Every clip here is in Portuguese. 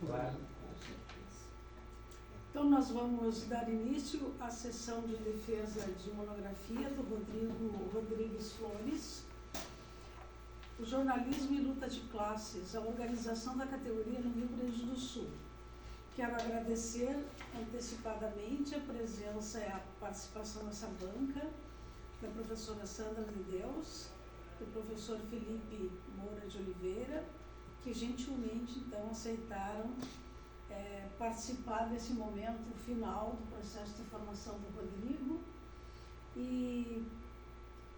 Claro. Então, nós vamos dar início à sessão de defesa de monografia do Rodrigo Rodrigues Flores, o jornalismo e luta de classes, a organização da categoria no Rio Grande do Sul. Quero agradecer antecipadamente a presença e a participação nessa banca da professora Sandra de Deus, do professor Felipe Moura de Oliveira, que gentilmente, então, aceitaram participar desse momento final do processo de formação do Rodrigo e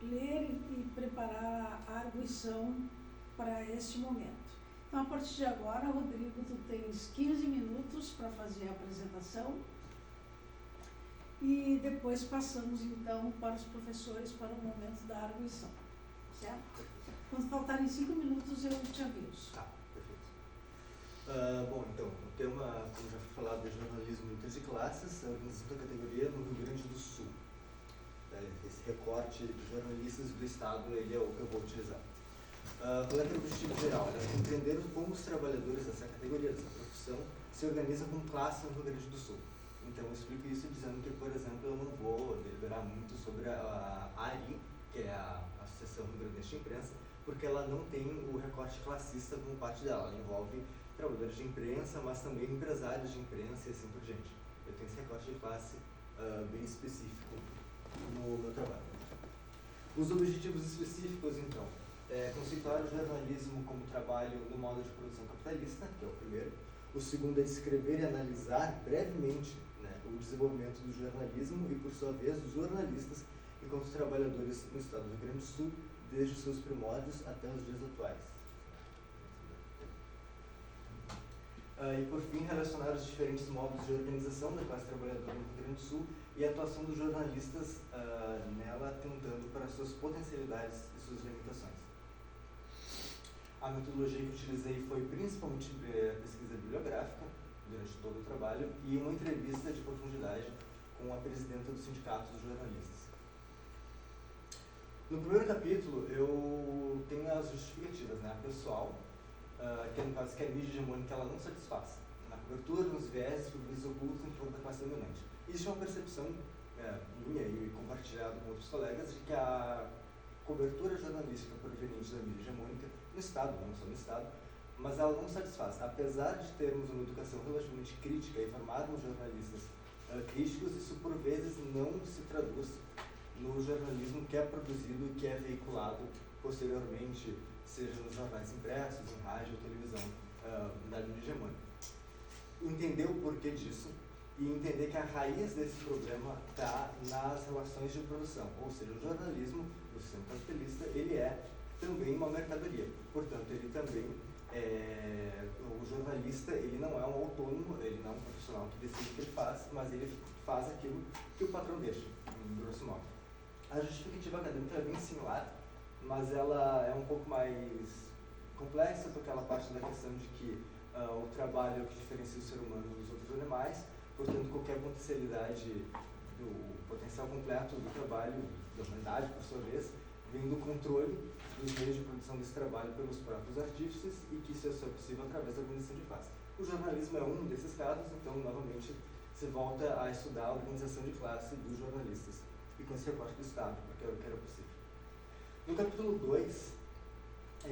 ler e preparar a arguição para este momento. Então, a partir de agora, Rodrigo, tu tens 15 minutos para fazer a apresentação e depois passamos, então, para os professores para o momento da arguição, certo? Quando faltarem 5 minutos, eu te aviso. Tá, perfeito. Bom, então, o tema, como já foi falado, é jornalismo e lutas de classes, a organização da categoria no Rio Grande do Sul. Esse recorte de jornalistas do Estado, ele é o que eu vou utilizar. Qual é o objetivo geral? É entender como os trabalhadores dessa categoria, dessa profissão, se organizam com classe no Rio Grande do Sul. Então, eu explico isso dizendo que, por exemplo, eu não vou deliberar muito sobre a ARI, que é a Associação Rio Grandense de Imprensa, porque ela não tem o recorte classista como parte dela. Ela envolve trabalhadores de imprensa, mas também empresários de imprensa e assim por diante. Eu tenho esse recorte de classe bem específico no meu trabalho. Os objetivos específicos, então, conceituar o jornalismo como trabalho no modo de produção capitalista, que é o primeiro. O segundo é descrever e analisar brevemente, né, o desenvolvimento do jornalismo e, por sua vez, dos jornalistas enquanto trabalhadores no estado do Rio Grande do Sul, desde os seus primórdios até os dias atuais. E, por fim, relacionar os diferentes modos de organização da classe trabalhadora no Rio Grande do Sul e a atuação dos jornalistas nela, atentando para suas potencialidades e suas limitações. A metodologia que utilizei foi principalmente pesquisa bibliográfica, durante todo o trabalho, e uma entrevista de profundidade com a presidenta do Sindicato dos Jornalistas. No primeiro capítulo, eu tenho as justificativas, né? A pessoal, que no caso que a mídia hegemônica ela não satisfaz. Na cobertura, nos viéses, por vezes ocultos em favor da classe dominante. Existe uma percepção minha e compartilhada com outros colegas de que a cobertura jornalística proveniente da mídia hegemônica no Estado, não só no Estado, mas ela não satisfaz. Apesar de termos uma educação relativamente crítica e formarmos jornalistas críticos, isso por vezes não se traduz no jornalismo que é produzido e que é veiculado posteriormente, seja nos jornais impressos, em rádio ou televisão da mídia hegemônica. Entender o porquê disso e entender que a raiz desse problema está nas relações de produção, ou seja, o jornalismo do sistema capitalista, ele é também uma mercadoria. Portanto, ele também o jornalista, ele não é um autônomo, ele não é um profissional que decide o que ele faz, mas ele faz aquilo que o patrão deixa, em grosso modo. A justificativa acadêmica é bem similar, mas ela é um pouco mais complexa, porque ela parte da questão de que o trabalho é o que diferencia o ser humano dos outros animais, portanto, qualquer potencialidade, do potencial completo do trabalho da humanidade, por sua vez, vem do controle dos meios de produção desse trabalho pelos próprios artífices e que isso é só possível através da organização de classe. O jornalismo é um desses casos, então, novamente, se volta a estudar a organização de classe dos jornalistas e com esse recorte do Estado, porque era o que era possível. No capítulo 2,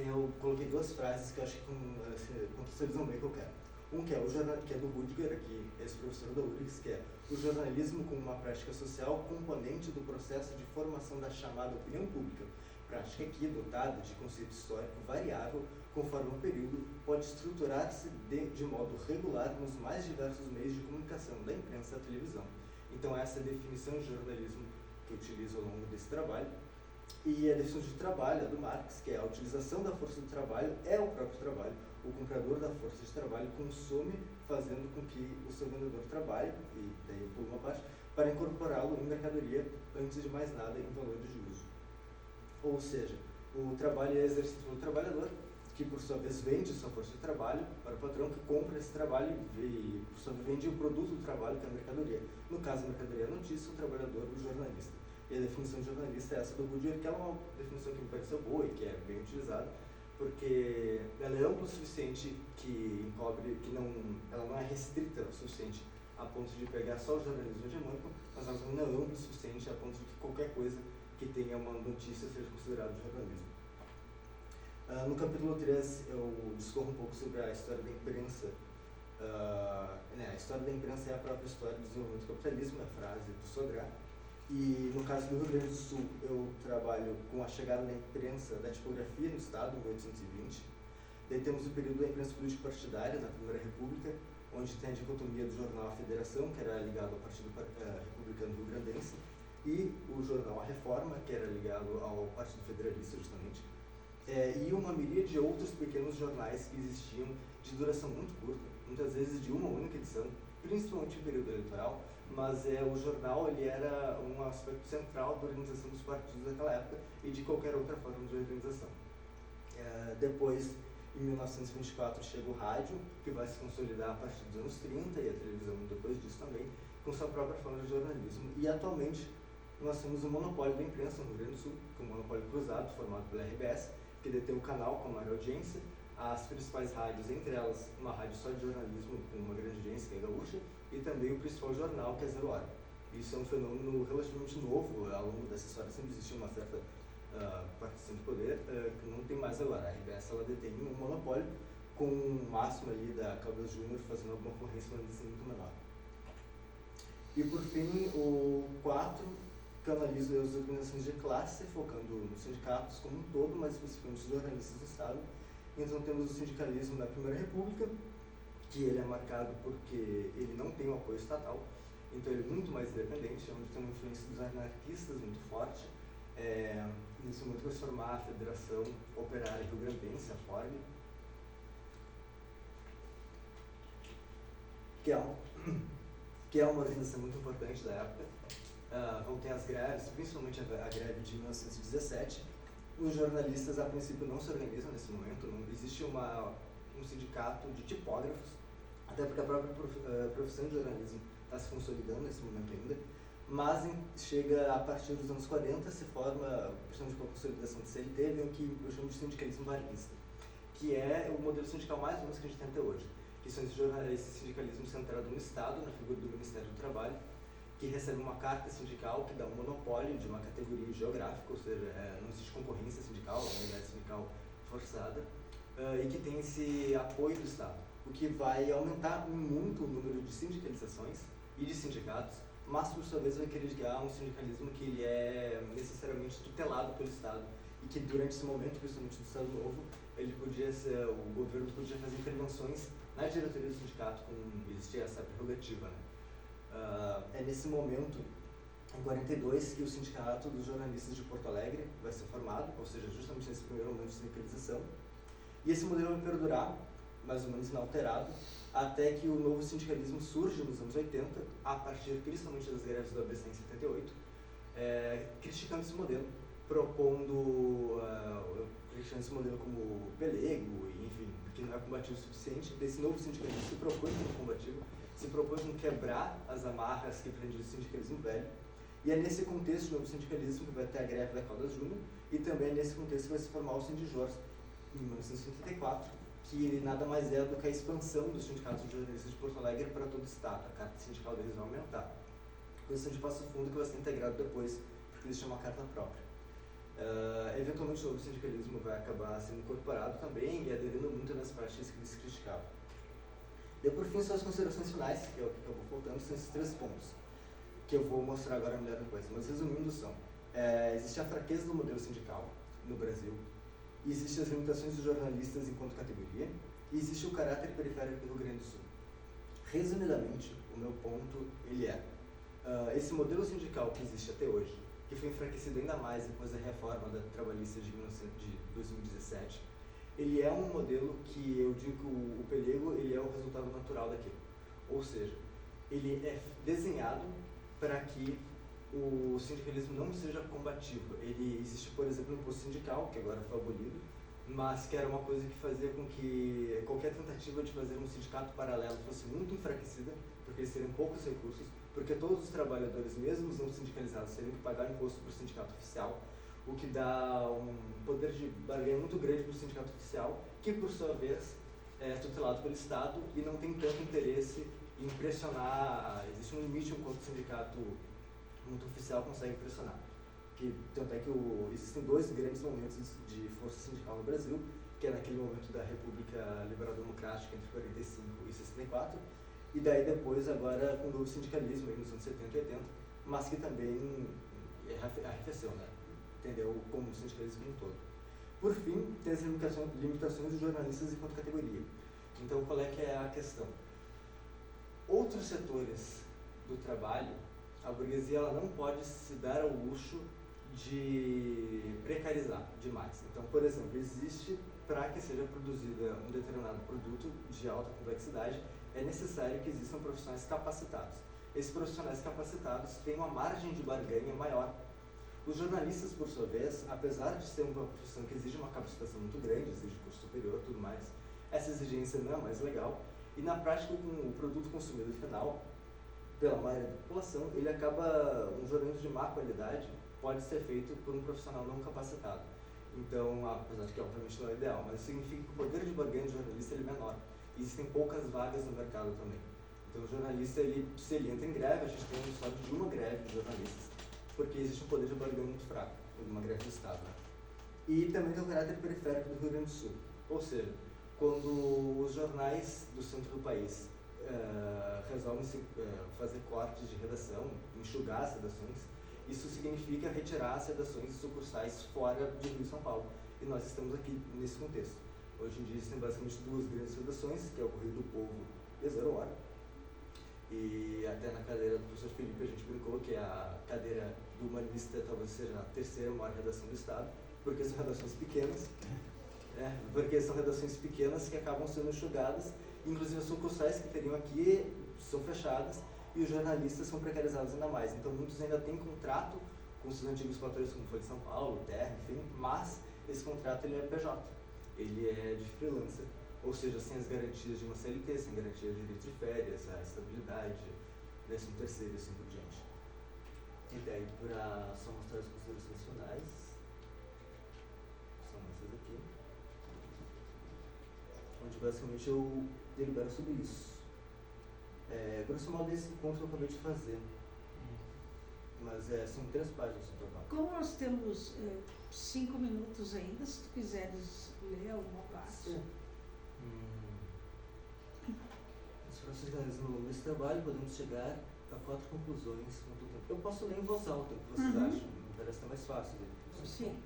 eu coloquei duas frases que eu acho que contextualizam bem o que eu quero. Um que é do Rudiger, aqui, esse professor da URGS, que é o jornalismo como uma prática social componente do processo de formação da chamada opinião pública, prática que, dotada de conceito histórico variável conforme o período, pode estruturar-se de modo regular nos mais diversos meios de comunicação, da imprensa à televisão. Então, essa é a definição de jornalismo que eu utilizo ao longo desse trabalho. E a definição de trabalho, a do Marx, que é a utilização da força do trabalho, é o próprio trabalho. O comprador da força de trabalho consome, fazendo com que o seu vendedor trabalhe, e daí por uma parte, para incorporá-lo em mercadoria, antes de mais nada, em valores de uso. Ou seja, o trabalho é exercido pelo trabalhador, que por sua vez vende sua força de trabalho para o patrão que compra esse trabalho e por sua vez vende o produto do trabalho, que é a mercadoria. No caso, a mercadoria é a notícia, o trabalhador, o jornalista. E a definição de jornalista é essa do Goodyear, que é uma definição que me pareceu boa e que é bem utilizada, porque ela é ampla o suficiente que encobre, ela não é restrita o suficiente a ponto de pegar só o jornalismo hegemônico, mas ela não é ampla o suficiente a ponto de que qualquer coisa que tenha uma notícia seja considerado jornalismo. No capítulo 3 eu discorro um pouco sobre a história da imprensa. A história da imprensa é a própria história do desenvolvimento do capitalismo, é a frase do Sodré. E no caso do Rio Grande do Sul, eu trabalho com a chegada da imprensa, da tipografia no Estado, em 1820. Daí temos o período da imprensa político-partidária, na Primeira República, onde tem a dicotomia do jornal A Federação, que era ligado ao Partido Republicano Rio-Grandense, e o jornal A Reforma, que era ligado ao Partido Federalista, justamente. E uma miríade de outros pequenos jornais que existiam de duração muito curta, muitas vezes de uma única edição, principalmente em período eleitoral, mas o jornal ele era um aspecto central da organização dos partidos daquela época e de qualquer outra forma de organização. Depois, em 1924, chega o rádio, que vai se consolidar a partir dos anos 30, e a televisão depois disso também, com sua própria forma de jornalismo. E atualmente nós temos um monopólio da imprensa no Rio Grande do Sul, que é um monopólio cruzado, formado pela RBS, que detém o canal com a maior audiência, as principais rádios, entre elas uma rádio só de jornalismo com uma grande audiência, que é a Gaúcha, e também o principal jornal, que é Zero Hora. Isso é um fenômeno relativamente novo, ao longo dessa história sempre existe uma certa partição de poder, que não tem mais agora. A RBS ela detém um monopólio com o máximo ali da Caldas Júnior fazendo alguma concorrência, mas assim, muito menor. E por fim, o 4 canaliza as organizações de classe, focando nos sindicatos como um todo, mas especificamente os jornalistas do Estado. Então temos o sindicalismo da Primeira República, que ele é marcado porque ele não tem o apoio estatal, então ele é muito mais independente, onde tem uma influência dos anarquistas muito forte. Nesse momento vai se formar a Federação Operária Rio-Grandense, a FORG, que é uma organização muito importante da época. Vão ter as greves, principalmente a greve de 1917. Os jornalistas, a princípio, não se organizam nesse momento, não existe um sindicato de tipógrafos, até porque a própria profissão de jornalismo está se consolidando nesse momento ainda, mas chega a partir dos anos 40, se forma, principalmente com a consolidação do CLT, vem o que eu chamo de sindicalismo varguista, que é o modelo sindical mais ou menos que a gente tem até hoje, que são esse sindicalismo centrado no Estado, na figura do Ministério do Trabalho, que recebe uma carta sindical que dá um monopólio de uma categoria geográfica, ou seja, não existe concorrência sindical, uma unidade sindical forçada, e que tem esse apoio do Estado, o que vai aumentar muito o número de sindicalizações e de sindicatos, mas por sua vez vai querer ligar um sindicalismo que ele é necessariamente tutelado pelo Estado e que durante esse momento, principalmente do Estado Novo, o governo podia fazer intervenções na diretoria do sindicato, existia essa prerrogativa, né? É nesse momento, em 42, que o Sindicato dos Jornalistas de Porto Alegre vai ser formado, ou seja, justamente nesse primeiro momento de sindicalização. E esse modelo vai perdurar, mais ou menos inalterado, até que o novo sindicalismo surge nos anos 80, a partir principalmente das greves do ABC em 78, criticando esse modelo, criticando esse modelo como pelego, enfim, que não é combativo o suficiente. Desse novo sindicalismo se propõe como combativo, se propôs quebrar as amarras que prendiam o sindicalismo velho, e é nesse contexto do novo sindicalismo que vai ter a greve da Caldas Júnior, e também é nesse contexto que vai se formar o Sindijors, em 1984, que nada mais é do que a expansão dos sindicatos de jornalistas de Porto Alegre para todo o Estado. A carta sindical deles vai aumentar. Com isso de Passo Fundo, que vai ser integrado depois, porque eles chamam a carta própria. Eventualmente o novo sindicalismo vai acabar sendo incorporado também e aderindo muito nas práticas que eles criticavam. E por fim, são as considerações finais, que é o que acabou faltando, são esses 3 pontos, que eu vou mostrar agora melhor depois. Mas resumindo são, existe a fraqueza do modelo sindical no Brasil, existem as limitações dos jornalistas enquanto categoria, e existe o caráter periférico do Rio Grande do Sul. Resumidamente, o meu ponto, ele esse modelo sindical que existe até hoje, que foi enfraquecido ainda mais depois da reforma da trabalhista de 2017, ele é um modelo que eu digo que o pelego ele é o resultado natural daquilo. Ou seja, ele é desenhado para que o sindicalismo não seja combativo. Ele existe, por exemplo, no imposto sindical, que agora foi abolido, mas que era uma coisa que fazia com que qualquer tentativa de fazer um sindicato paralelo fosse muito enfraquecida, porque eles teriam poucos recursos, porque todos os trabalhadores, mesmo não sindicalizados, teriam que pagar imposto para o sindicato oficial, o que dá um poder de barganha muito grande para o sindicato oficial, que por sua vez é tutelado pelo Estado e não tem tanto interesse em pressionar. Existe um limite enquanto o sindicato muito oficial consegue pressionar. Tanto é que existem dois grandes momentos de força sindical no Brasil, que é naquele momento da República Liberal Democrática entre 45 e 64, e daí depois agora com o novo sindicalismo aí nos anos 70 e 80, mas que também arrefeceu, né? Entendeu? Como o sindicalismo como um todo. Por fim, tem as limitações dos jornalistas enquanto categoria. Então, qual é que é a questão? Outros setores do trabalho, a burguesia ela não pode se dar ao luxo de precarizar demais. Então, por exemplo, existe, para que seja produzida um determinado produto de alta complexidade, é necessário que existam profissionais capacitados. Esses profissionais capacitados têm uma margem de barganha maior. Os jornalistas, por sua vez, apesar de ser uma profissão que exige uma capacitação muito grande, exige curso superior e tudo mais, essa exigência não é mais legal, e na prática, com o produto consumido final, pela maioria da população, ele acaba, um jornalismo de má qualidade pode ser feito por um profissional não capacitado. Então, apesar de que obviamente não é ideal, mas significa que o poder de barganha do jornalista ele é menor. Existem poucas vagas no mercado também. Então, o jornalista, se ele entra em greve, a gente tem um episódio de uma greve de jornalistas, porque existe um poder de barganha muito fraco, uma greve do Estado. Né? E também tem o caráter periférico do Rio Grande do Sul. Ou seja, quando os jornais do centro do país resolvem fazer cortes de redação, enxugar as redações, isso significa retirar as redações sucursais fora de Rio e São Paulo. E nós estamos aqui nesse contexto. Hoje em dia existem basicamente duas grandes redações, que é o Correio do Povo e a Zero Hora. E até na cadeira do professor Felipe a gente brincou que a cadeira do humanista talvez seja a terceira maior redação do Estado, porque são redações pequenas, que acabam sendo enxugadas, inclusive as sucursais que teriam aqui são fechadas e os jornalistas são precarizados ainda mais. Então muitos ainda têm contrato com seus antigos patrões, como foi de São Paulo, Terra, enfim, mas esse contrato ele é PJ, ele é de freelancer, ou seja, sem as garantias de uma CLT, sem garantia de direito de férias, a estabilidade, 13º e assim por diante. E daí, para só mostrar as considerações finais, são essas aqui, onde basicamente eu delibero sobre isso. Grosso modo desse encontro que eu acabei de fazer, mas são 3 páginas no total. Como nós temos 5 minutos ainda, se tu quiseres ler alguma parte. Se vocês analisam ao longo desse trabalho, podemos chegar a 4 conclusões. Eu posso ler em voz alta, o que vocês acham? Me parece até mais fácil. Sim.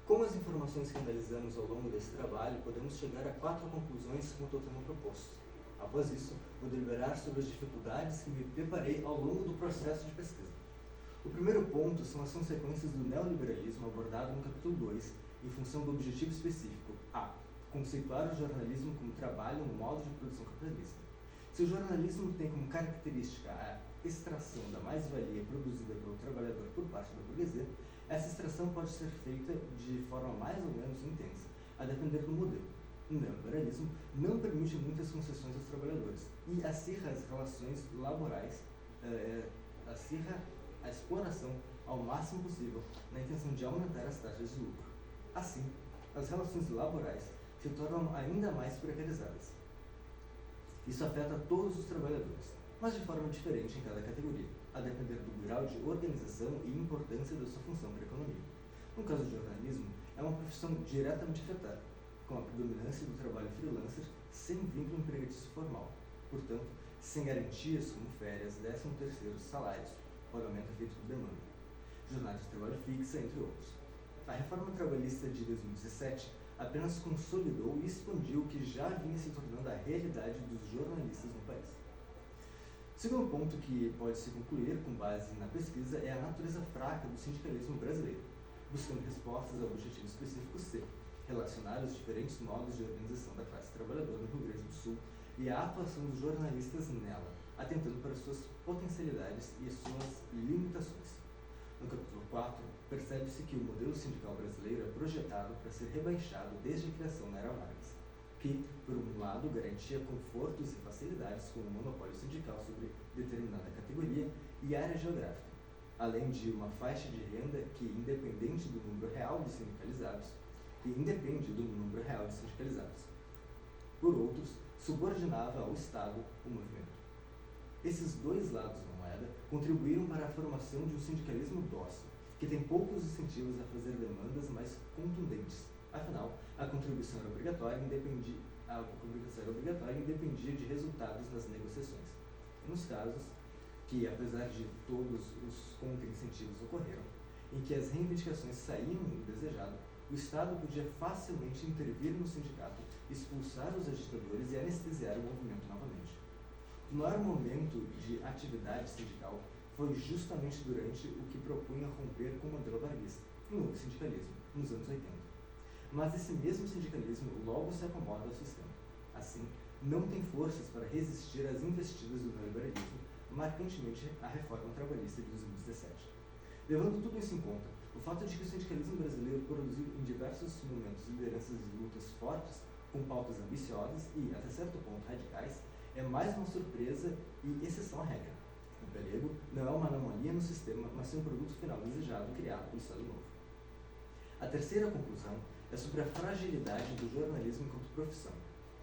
Com as informações que analisamos ao longo desse trabalho, podemos chegar a 4 conclusões quanto ao tema proposto. Após isso, vou deliberar sobre as dificuldades que me deparei ao longo do processo de pesquisa. O primeiro ponto são as consequências do neoliberalismo abordado no capítulo 2, em função do objetivo específico a. Conceituar o jornalismo como trabalho no modo de produção capitalista. Se o jornalismo tem como característica a extração da mais-valia produzida pelo trabalhador por parte da burguesia, essa extração pode ser feita de forma mais ou menos intensa, a depender do modelo. O neoliberalismo não permite muitas concessões aos trabalhadores e acirra as relações laborais, acirra a exploração ao máximo possível na intenção de aumentar as taxas de lucro. Assim, as relações laborais se tornam ainda mais precarizadas. Isso afeta todos os trabalhadores, mas de forma diferente em cada categoria, a depender do grau de organização e importância da sua função para a economia. No caso do jornalismo, é uma profissão diretamente afetada, com a predominância do trabalho freelancer sem vínculo empregatício formal, portanto, sem garantias como férias, 13º, salários, pagamento feito por demanda, jornada de trabalho fixa, entre outros. A reforma trabalhista de 2017 apenas consolidou e expandiu o que já vinha se tornando a realidade dos jornalistas no país. O segundo ponto que pode se concluir com base na pesquisa é a natureza fraca do sindicalismo brasileiro, buscando respostas ao objetivo específico C, relacionar os diferentes modos de organização da classe trabalhadora no Rio Grande do Sul e a atuação dos jornalistas nela, atentando para suas potencialidades e suas limitações. No capítulo 4, percebe-se que o modelo sindical brasileiro é projetado para ser rebaixado desde a criação na era Vargas, que, por um lado, garantia confortos e facilidades com o monopólio sindical sobre determinada categoria e área geográfica, além de uma faixa de renda que, independente do número real de sindicalizados, por outros, subordinava ao Estado o movimento. Esses dois lados da moeda contribuíram para a formação de um sindicalismo dócil, que tem poucos incentivos a fazer demandas mais contundentes. Afinal, a contribuição era obrigatória e independia de resultados nas negociações. E nos casos que, apesar de todos os contra-incentivos ocorreram, em que as reivindicações saíam do desejado, o Estado podia facilmente intervir no sindicato, expulsar os agitadores e anestesiar o movimento novamente. O maior momento de atividade sindical foi justamente durante o que propunha romper com o modelo varguista, o novo sindicalismo, nos anos 80. Mas esse mesmo sindicalismo logo se acomoda ao sistema. Assim, não tem forças para resistir às investidas do neoliberalismo, marcantemente à reforma trabalhista de 2017. Levando tudo isso em conta, o fato de que o sindicalismo brasileiro produziu em diversos momentos lideranças de lutas fortes, com pautas ambiciosas e, até certo ponto, radicais, é mais uma surpresa e exceção à regra. O pelego não é uma anomalia no sistema, mas sim um produto final desejado criado pelo Estado Novo. A terceira conclusão é sobre a fragilidade do jornalismo enquanto profissão.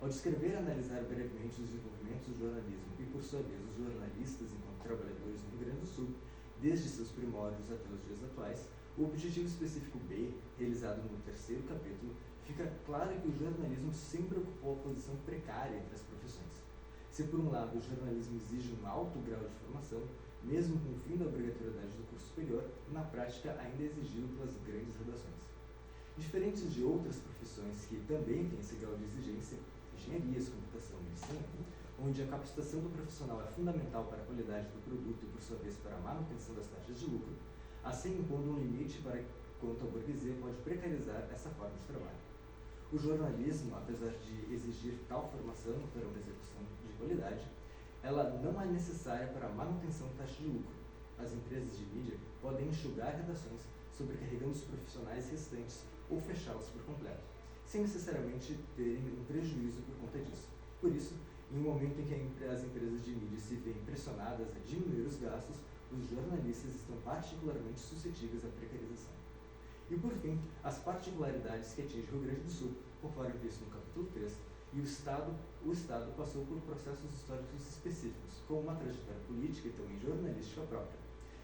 Ao descrever e analisar brevemente os desenvolvimentos do jornalismo e, por sua vez, os jornalistas enquanto trabalhadores no Rio Grande do Sul, desde seus primórdios até os dias atuais, o objetivo específico B, realizado no terceiro capítulo, fica claro que o jornalismo sempre ocupou a posição precária entre as profissões. Se, por um lado, o jornalismo exige um alto grau de formação, mesmo com o fim da obrigatoriedade do curso superior, na prática ainda é exigido pelas grandes redações. Diferentes de outras profissões que também têm esse grau de exigência, engenharias, computação e medicina, onde a capacitação do profissional é fundamental para a qualidade do produto e, por sua vez, para a manutenção das taxas de lucro, assim impondo um limite para quanto a burguesia pode precarizar essa forma de trabalho. O jornalismo, apesar de exigir tal formação para uma execução de qualidade, ela não é necessária para a manutenção da taxa de lucro. As empresas de mídia podem enxugar redações, sobrecarregando os profissionais restantes ou fechá-las por completo, sem necessariamente terem um prejuízo por conta disso. Por isso, em um momento em que as empresas de mídia se veem pressionadas a diminuir os gastos, os jornalistas estão particularmente suscetíveis à precarização. E, por fim, as particularidades que atingem o Rio Grande do Sul, conforme visto no capítulo 3, e o Estado passou por processos históricos específicos, com uma trajetória política e também jornalística própria.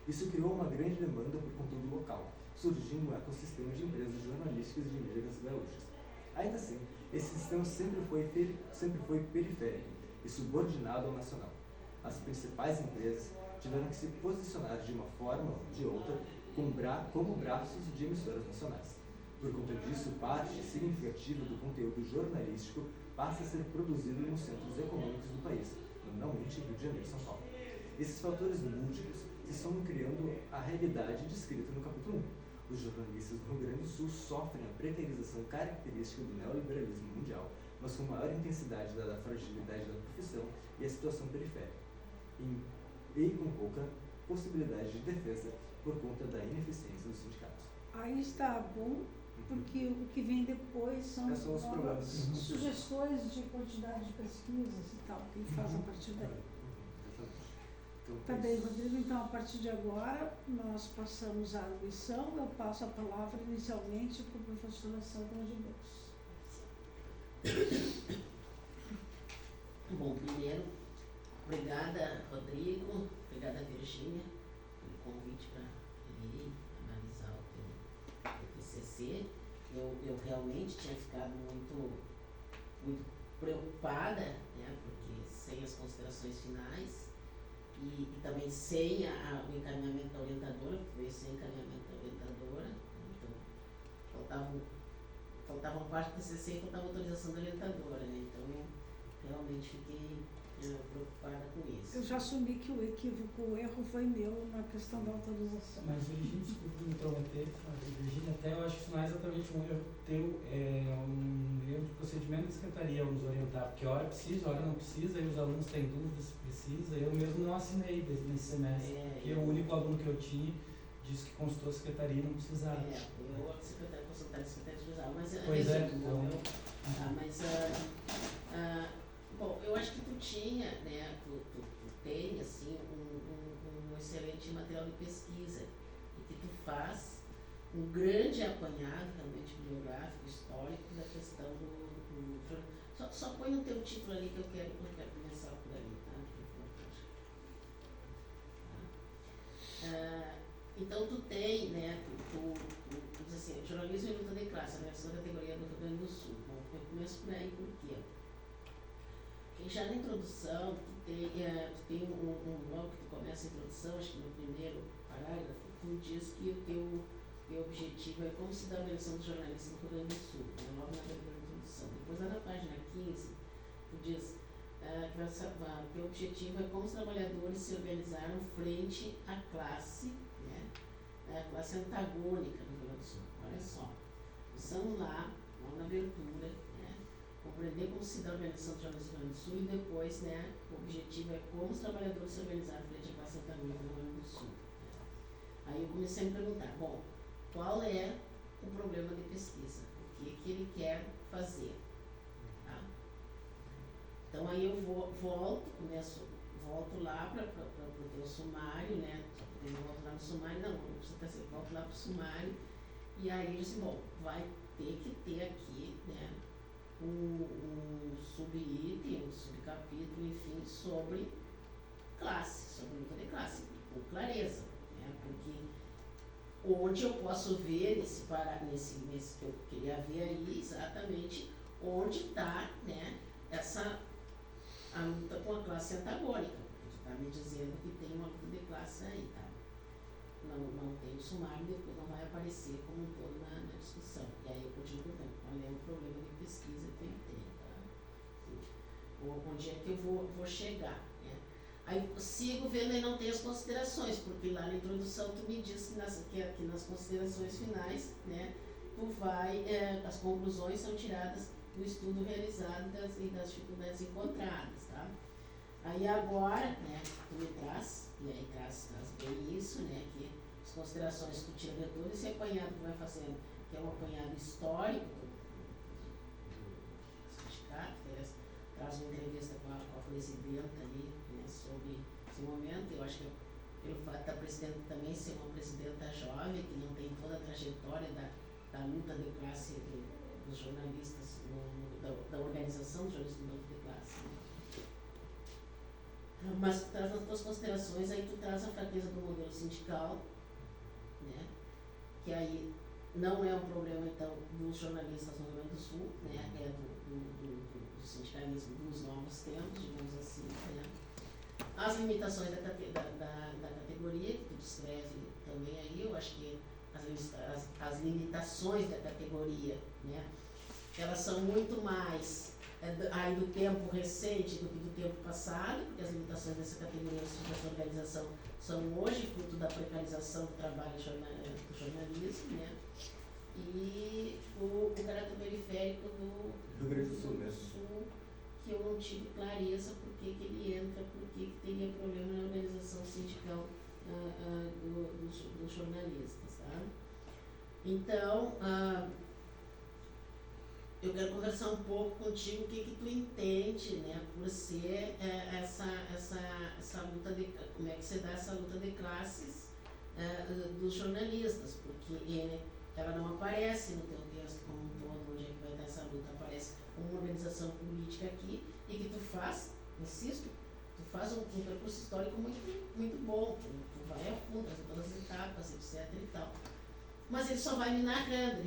Isso criou uma grande demanda por conteúdo local, surgindo um ecossistema de empresas jornalísticas e de mídias gaúchas. Ainda assim, esse sistema sempre foi periférico e subordinado ao nacional. As principais empresas tiveram que se posicionar de uma forma ou de outra como braços de emissoras nacionais. Por conta disso, parte significativa do conteúdo jornalístico passa a ser produzido nos centros econômicos do país, nominalmente Rio de Janeiro e São Paulo. Esses fatores múltiplos estão criando a realidade descrita no capítulo 1. Os jornalistas do Rio Grande do Sul sofrem a precarização característica do neoliberalismo mundial, mas com maior intensidade dada a fragilidade da profissão e a situação periférica, e com pouca possibilidade de defesa por conta da ineficiência dos sindicatos. Aí está bom, porque o que vem depois são os problemas. Sugestões de quantidade de pesquisas e tal, que ele faz a partir daí. Então, Tá bem, Rodrigo, então a partir de agora nós passamos à arguição. Eu passo a palavra inicialmente para a professora Sandra de Deus. Bom, primeiro, obrigada, Rodrigo, obrigada, Virgínia, pelo convite para vir analisar o TCC. Eu realmente tinha ficado muito preocupada, né, porque sem as considerações finais e também sem o encaminhamento da orientadora, porque veio sem encaminhamento da orientadora, então faltava uma parte do TCC e faltava a autorização da orientadora, né, então eu realmente fiquei preocupada com isso. Eu já assumi que o equívoco, o erro foi meu na questão da autorização. Mas, Virgínia, desculpa me intrometer, Virgínia, até eu acho que isso não é exatamente um erro teu, é um erro de procedimento da secretaria ao nos orientar, porque hora precisa, hora não precisa, aí os alunos têm dúvidas se precisa. Eu mesmo não assinei nesse semestre, porque o único aluno que eu tinha disse que consultou a secretaria e não precisava. Eu, a secretária, consultar a secretaria precisava, mas pois é, então... Bom, eu acho que tu tinha, né, tu tem assim, um excelente material de pesquisa e que tu faz um grande apanhado realmente bibliográfico, histórico da questão do só põe no teu título ali que eu quero começar por ali, tá? Que é importante. Tá? Então tu tem, né, tu diz assim, jornalismo e luta de classe, a segunda categoria do Rio Grande do Sul. Bom, eu começo por aí, por quê? Porque já na introdução, tu tem logo que tu começa a introdução, acho que no primeiro parágrafo, tu diz que o teu objetivo é como se dá a organização do jornalismo no Rio Grande do Sul, né, logo na primeira introdução. Depois, lá na página 15, tu diz que o teu objetivo é como os trabalhadores se organizaram frente à classe, né, a classe antagônica no Rio Grande do Sul. Olha só, vamos lá, logo na abertura, né, compreender como se dá a organização do jornalismo no Rio Grande do Sul e depois, né, o objetivo é como os trabalhadores se organizaram frente à classe antagônica no Rio Grande do Sul. Né. Aí eu comecei a me perguntar, bom, qual é o problema de pesquisa? O que ele quer fazer? Tá? Então aí eu volto lá para o teu sumário, né? Eu não volto lá no sumário, não precisa fazer, volto lá para o sumário e aí eu disse, bom, vai ter que ter aqui, né, um subitem, um subcapítulo, enfim, sobre classe, sobre luta de classe, com clareza, né? Porque onde eu posso ver nesse que eu queria ver aí exatamente onde está, né, a luta com a classe antagônica. Tu está me dizendo que tem uma luta de classe aí, tá? Não tem o sumário, depois não vai aparecer como um todo na discussão. E aí eu continuo perguntando qual é o problema de pesquisa que ele tem, tá? Onde é que eu vou chegar, né? Aí eu sigo vendo e não tem as considerações, porque lá na introdução tu me diz que aqui nas considerações finais, né, as conclusões são tiradas do estudo realizado e das dificuldades encontradas, tá? Aí agora, né, tu me traz, e aí traz bem isso, né, que as considerações tu tira de todo esse apanhado que vai fazendo, que é um apanhado histórico do sindicato, traz uma entrevista com a presidenta ali, né, sobre esse momento. Eu acho que pelo fato da presidenta também ser uma presidenta jovem, que não tem toda a trajetória da luta de classe dos jornalistas, da organização dos jornalistas no luta de classe, né. Mas tu traz nas tuas considerações, aí tu traz a fraqueza do modelo sindical, né, que aí não é um problema, então, dos jornalistas no Rio Grande do Sul, né, é do sindicalismo dos novos tempos, digamos assim, né. As limitações da categoria, que tu descreve também aí, eu acho que as limitações da categoria, né, elas são muito mais aí do tempo recente do que do tempo passado, porque as limitações dessa categoria, dessa organização, são hoje fruto da precarização do trabalho do jornalismo, né, e o caráter periférico do Rio Grande do Sul mesmo. Que eu não tive clareza por que ele entra, por que teria problema na organização sindical dos jornalistas, tá? Então, eu quero conversar um pouco contigo o que tu entende, né, por ser essa luta de, como é que se dá essa luta de classes dos jornalistas, porque ela não aparece no teu texto como um todo, onde é que vai estar essa luta, aparece como uma organização política aqui, e que tu faz, insisto, tu faz um percurso histórico muito, muito bom, tu vai a fundo, faz todas as etapas, etc e tal. Mas ele só vai me narrando,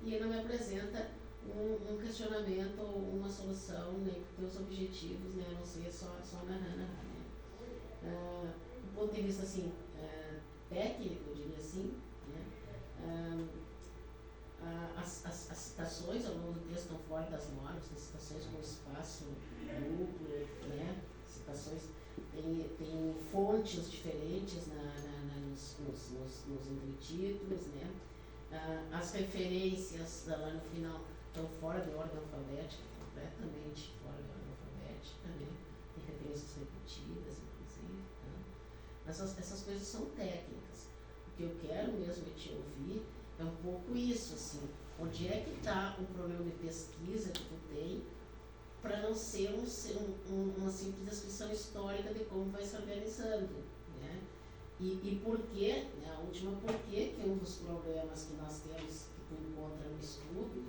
e ele não me apresenta um questionamento ou uma solução, nem para os teus objetivos, né, a não ser só narrar, né. Do ponto de vista, assim, técnico, eu diria assim, né, as citações ao longo do texto estão fora das normas, tem citações com espaço duplo, né, citações, tem fontes diferentes nos entretítulos, né, as referências lá no final estão fora de ordem alfabética, completamente fora de ordem alfabética, né, tem referências repetidas, inclusive, tá? Essas coisas são técnicas. O que eu quero mesmo é te ouvir é um pouco isso, assim, onde é que está o problema de pesquisa que tu tem para não ser uma simples descrição histórica de como vai se organizando, né? E por quê, né, a última por quê, que um dos problemas que nós temos, que tu encontra no estudo,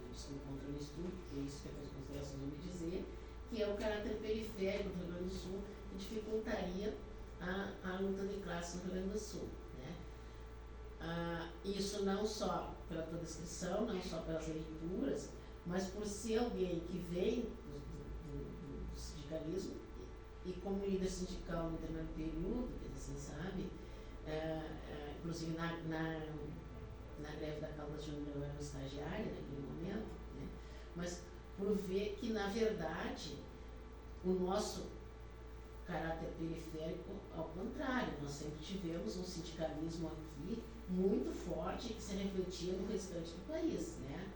que é isso que as considerações vão me dizer, que é o caráter periférico do Rio Grande do Sul, que dificultaria a luta de classe no Rio Grande do Sul, né? Isso não só pela tua descrição, não só pelas leituras, mas por ser alguém que vem do sindicalismo e como líder sindical no determinado período, que assim sabe, inclusive na greve da Caldas Júnior eu era uma estagiária naquele momento, né? Mas por ver que, na verdade, o nosso caráter periférico, ao contrário, nós sempre tivemos um sindicalismo aqui muito forte que se refletia no restante do país, né?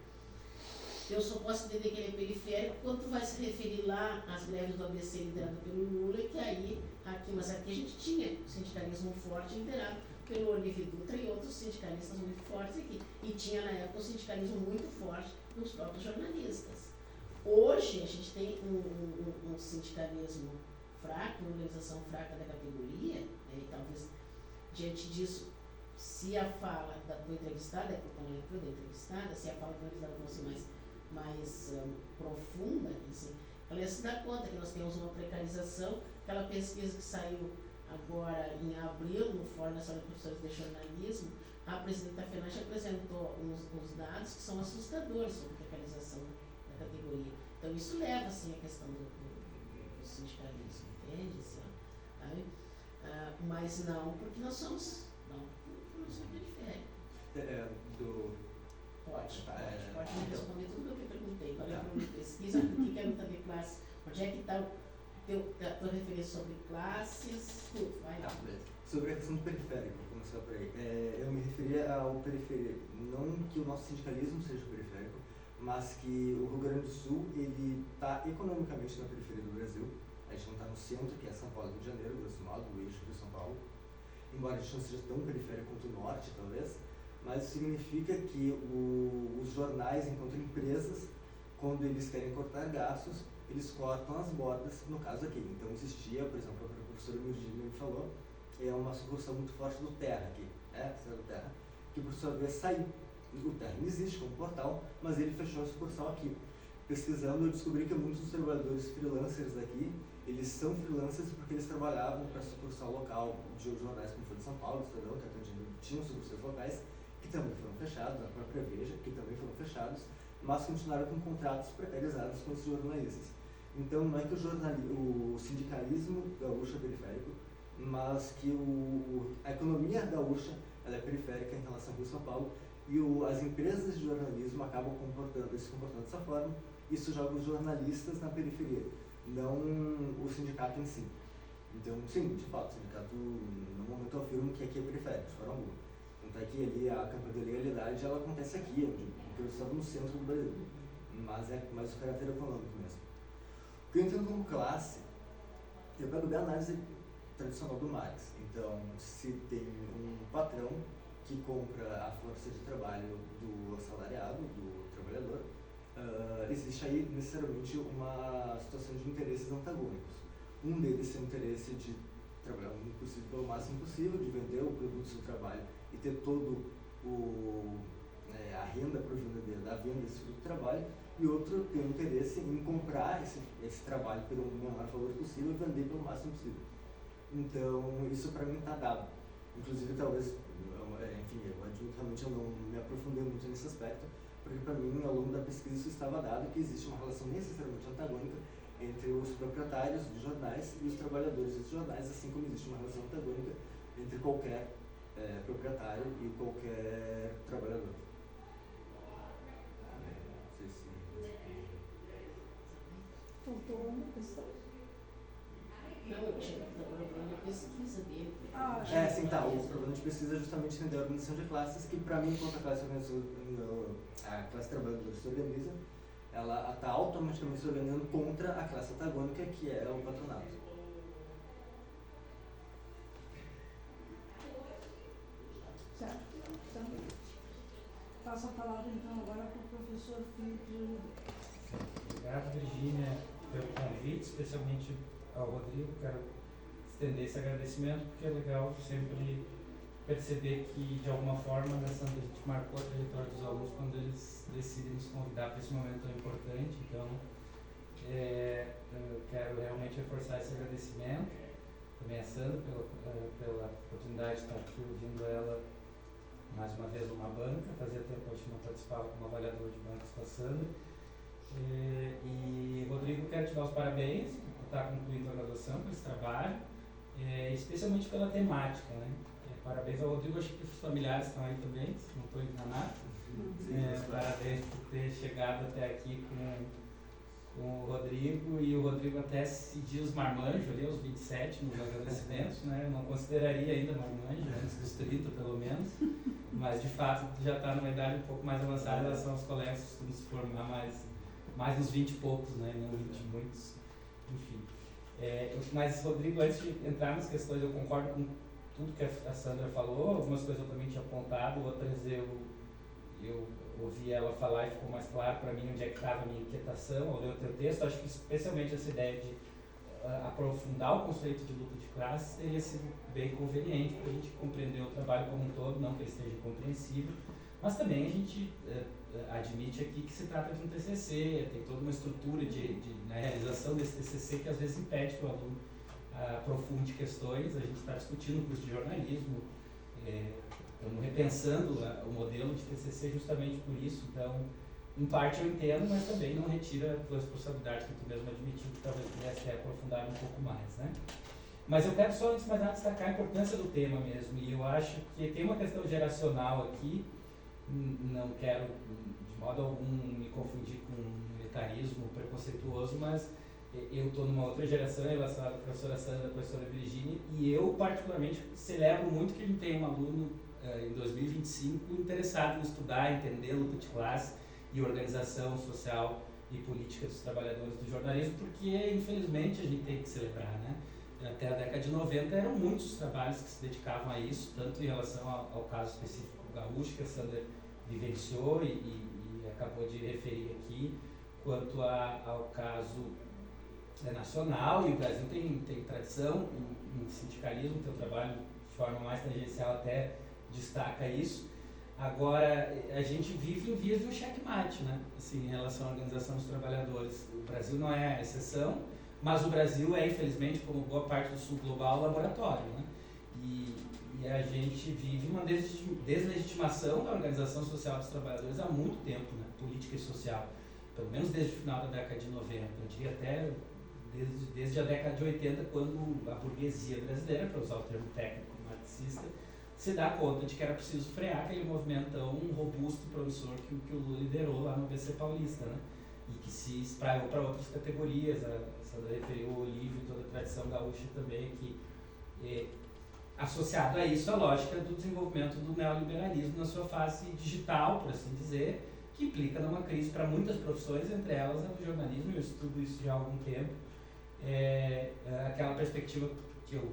Eu só posso entender que ele é periférico quando tu vai se referir lá às greves do ABC liderado pelo Lula, que aí, mas aqui a gente tinha sindicalismo forte liderado pelo Olívio Dutra e outros sindicalistas muito fortes aqui. E tinha na época um sindicalismo muito forte dos próprios jornalistas. Hoje a gente tem um sindicalismo fraco, uma organização fraca da categoria, né, e talvez diante disso, se a fala da tua entrevistada, é porque não é tua da entrevistada, se a fala da entrevistada fosse mais profunda, assim, ela ia se dar conta que nós temos uma precarização. Aquela pesquisa que saiu agora em abril, no Fórum Nacional de Professores de Jornalismo, a presidenta da FENACH apresentou uns dados que são assustadores sobre a precarização da categoria. Então isso leva, assim, a questão do sindicalismo, entende? Assim, mas não porque nós somos periféricos. Pode me responder tudo o que eu perguntei. Qual é a minha pesquisa? O que é a luta de classe? Onde é que está a tua referência sobre classes? Tudo, vai lá. Sobre a questão do periférico, vou começar por aí. Eu me referia ao periférico, não que o nosso sindicalismo seja periférico, mas que o Rio Grande do Sul ele está economicamente na periferia do Brasil. A gente não está no centro, que é São Paulo e Rio de Janeiro, grosso modo, o eixo de São Paulo. Embora a gente não seja tão periférico quanto o norte, talvez, mas isso significa que os jornais, enquanto empresas, quando eles querem cortar gastos, eles cortam as bordas, no caso aqui. Então existia, por exemplo, a professora Mirgínia me falou, uma sucursão muito forte do Terra aqui, do Terra, que por sua vez saiu. O Terra não existe como portal, mas ele fechou a sucursal aqui. Pesquisando, eu descobri que muitos dos trabalhadores freelancers daqui, eles são freelancers porque eles trabalhavam para a sucursal local de jornais como foi de São Paulo, Estadão, que tinham sucursais locais, que também foram fechados, a própria Veja, que também foram fechados, mas continuaram com contratos precarizados com os jornalistas. Então, não é que o sindicalismo gaúcho é periférico, mas que a economia gaúcha ela é periférica em relação ao Rio e São Paulo, e as empresas de jornalismo acabam se comportando dessa forma. Isso joga os jornalistas na periferia, não o sindicato em si. Então, sim, de fato, o sindicato, no momento, afirma que aqui é periférico, de forma alguma. Tanto é que ali a campanha de legalidade ela acontece aqui, porque eu estava no centro do Brasil, mas é mais o caráter econômico mesmo. O que eu entendo como classe, eu pego bem a análise tradicional do Marx. Então, se tem um patrão que compra a força de trabalho do assalariado, do trabalhador, existe aí necessariamente uma situação de interesses antagônicos. Um deles é o interesse de trabalhar pelo máximo possível, de vender o produto do seu trabalho e ter todo a renda provinda da venda desse produto de trabalho, e outro tem o interesse em comprar esse trabalho pelo menor valor possível e vender pelo máximo possível. Então, isso para mim está dado. Inclusive, talvez, enfim, eu admito realmente eu não me aprofundei muito nesse aspecto, porque para mim, ao longo da pesquisa, isso estava dado que existe uma relação necessariamente antagônica entre os proprietários de jornais e os trabalhadores dos jornais, assim como existe uma relação antagônica entre qualquer proprietário e qualquer trabalhador. Não sei se... Faltou uma questão? Não, eu tinha que estar procurando a pesquisa dele. Sim, tá. O problema de pesquisa é justamente entender a organização de classes, que para mim, enquanto a classe trabalhadora se organiza, ela está automaticamente se organizando contra a classe antagônica, que é o patronato. Certo. Passo a palavra então agora para o professor Filipe. Obrigado, Virgínia. pelo convite, especialmente ao Rodrigo. Quero estender esse agradecimento, porque é legal sempre perceber que, de alguma forma, a gente marcou a trajetória dos alunos quando eles decidem nos convidar para esse momento tão importante. Então, eu quero realmente reforçar esse agradecimento. Também a Sandra pela oportunidade de estar aqui ouvindo ela mais uma vez numa banca. Fazia tempo que a gente não participava como avaliador de bancas com a Sandra. E Rodrigo, quero te dar os parabéns por estar concluindo a graduação com esse trabalho, especialmente pela temática, né? Parabéns ao Rodrigo, acho que os familiares estão aí também, se não estou enganado. Parabéns por ter chegado até aqui com o Rodrigo, e o Rodrigo até se diz marmanjo ali, aos 27 nos agradecimentos, né? Eu não consideraria ainda marmanjo, antes dos 30 pelo menos, mas de fato já está numa idade um pouco mais avançada em relação aos colegas que costumam se formar mais nos 20 e poucos, né? Não 20 e muitos, enfim. Mas, Rodrigo, antes de entrar nas questões, eu concordo com tudo que a Sandra falou. Algumas coisas eu também tinha apontado, outras eu ouvi ela falar e ficou mais claro para mim onde é que estava a minha inquietação ao ler o teu texto. Acho que especialmente essa ideia de aprofundar o conceito de luta de classes teria sido bem conveniente para a gente compreender o trabalho como um todo, não que ele esteja compreensível, mas também a gente admite aqui que se trata de um TCC, tem toda uma estrutura na realização desse TCC que às vezes impede que o aluno aprofunde questões. A gente está discutindo o curso de jornalismo, estamos repensando o modelo de TCC justamente por isso. Então, em parte eu entendo, mas também não retira a tua responsabilidade, que tu mesmo admitiu que talvez pudesse ter aprofundado um pouco mais, né? Mas eu quero só, antes de mais nada, destacar a importância do tema mesmo, e eu acho que tem uma questão geracional aqui. Não quero de modo algum me confundir com um militarismo preconceituoso, mas eu estou numa outra geração em relação à professora Sandra, à professora Virginia, e eu particularmente celebro muito que a gente tenha um aluno em 2025 interessado em estudar, entender luta de classe e organização social e política dos trabalhadores do jornalismo, porque infelizmente a gente tem que celebrar, né? Até a década de 90 eram muitos os trabalhos que se dedicavam a isso, tanto em relação ao caso específico gaúcho, que a Sandra vivenciou e acabou de referir aqui, quanto ao caso nacional. E o Brasil tem tradição em sindicalismo, teu trabalho de forma mais tangencial até destaca isso. Agora, a gente vive em vias de um checkmate, né? Assim, em relação à organização dos trabalhadores. O Brasil não é a exceção, mas o Brasil é, infelizmente, como boa parte do sul global, laboratório, né? E a gente vive uma deslegitimação da organização social dos trabalhadores há muito tempo, né? Política e social, pelo menos desde o final da década de 90, eu diria até desde a década de 80, quando a burguesia brasileira, para usar o termo técnico marxista, se dá conta de que era preciso frear aquele movimento tão robusto e promissor que o Lula liderou lá no ABC Paulista, né? E que se espraiou para outras categorias. A Sandra referiu o Olívio e toda a tradição gaúcha também aqui. Associado a isso, a lógica do desenvolvimento do neoliberalismo na sua fase digital, por assim dizer, que implica numa crise para muitas profissões, entre elas a do jornalismo. Eu estudo isso já há algum tempo. Aquela perspectiva que eu